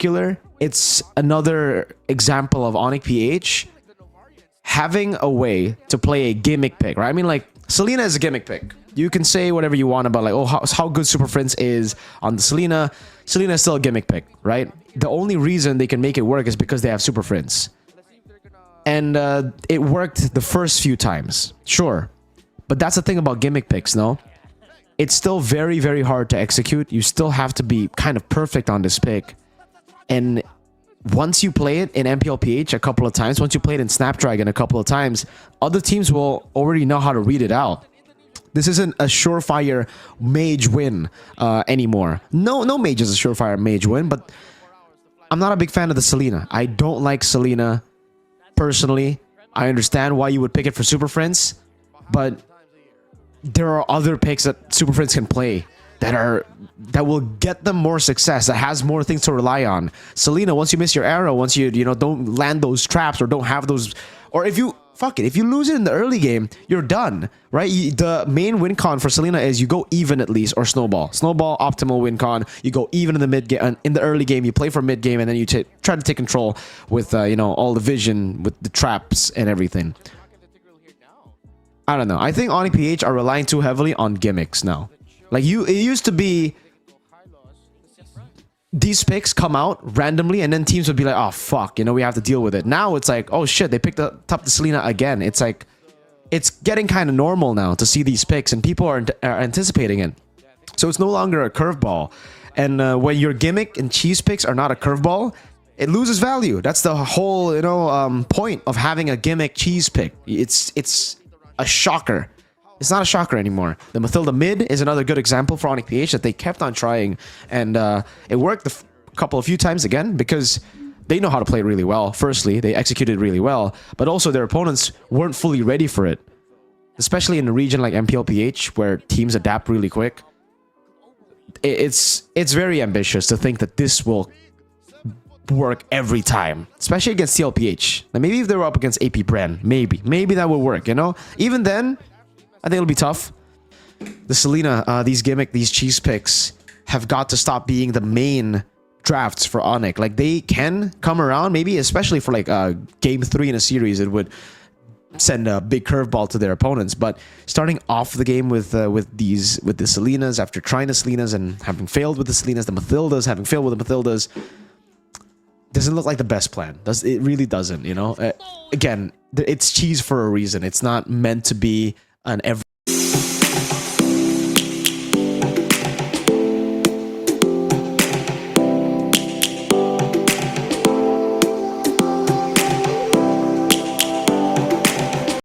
particular, it's another example of Onic PH having a way to play a gimmick pick, right? I mean, like, Selena is a gimmick pick. You can say whatever you want about, like, oh, how good Super Prince is on the Selena. Selena is still a gimmick pick, right? The only reason they can make it work is because they have Super Prince. And it worked the first few times, sure. But that's the thing about gimmick picks, no? It's still very, very hard to execute. You still have to be kind of perfect on this pick. And once you play it in MPLPH a couple of times, once you play it in Snapdragon a couple of times, other teams will already know how to read it out. This isn't a surefire mage win anymore. No mage is a surefire mage win, but I'm not a big fan of the Selena. I don't like Selena personally. I understand why you would pick it for Super Friends, but there are other picks that Super Friends can play that will get them more success, that has more things to rely on. Selena, once you miss your arrow, once you don't land those traps or don't have those, or if you if you lose it in the early game, you're done, right? The main win con for Selena is you go even at least, or snowball optimal win con. You go even in the mid game, in the early game you play for mid game, and then you try to take control with all the vision, with the traps and everything. I don't know. I think Onic PH are relying too heavily on gimmicks now. Like, it used to be these picks come out randomly and then teams would be like, oh fuck, we have to deal with it. Now it's like, oh shit, they picked up the Selena again. It's like, it's getting kind of normal now to see these picks, and people are anticipating it. So it's no longer a curveball. And when your gimmick and cheese picks are not a curveball, it loses value. That's the whole point of having a gimmick cheese pick. It's a shocker. It's not a shocker anymore. The Mathilda mid is another good example for Onic PH that they kept on trying, and it worked a few times again because they know how to play it really well. Firstly, they executed really well, but also their opponents weren't fully ready for it, especially in a region like MPLPH where teams adapt really quick. It's very ambitious to think that this will work every time, especially against TLPH. Now, maybe if they were up against AP Brand, maybe that would work. Even then, I think it'll be tough. The Selena, these cheese picks have got to stop being the main drafts for Onic. Like, they can come around, maybe, especially for like game 3 in a series, it would send a big curveball to their opponents. But starting off the game with the Selenas, after trying the Selenas and having failed with the Selenas, the Mathildas having failed with the Mathildas, doesn't look like the best plan. It really doesn't, Again, it's cheese for a reason. It's not meant to be an every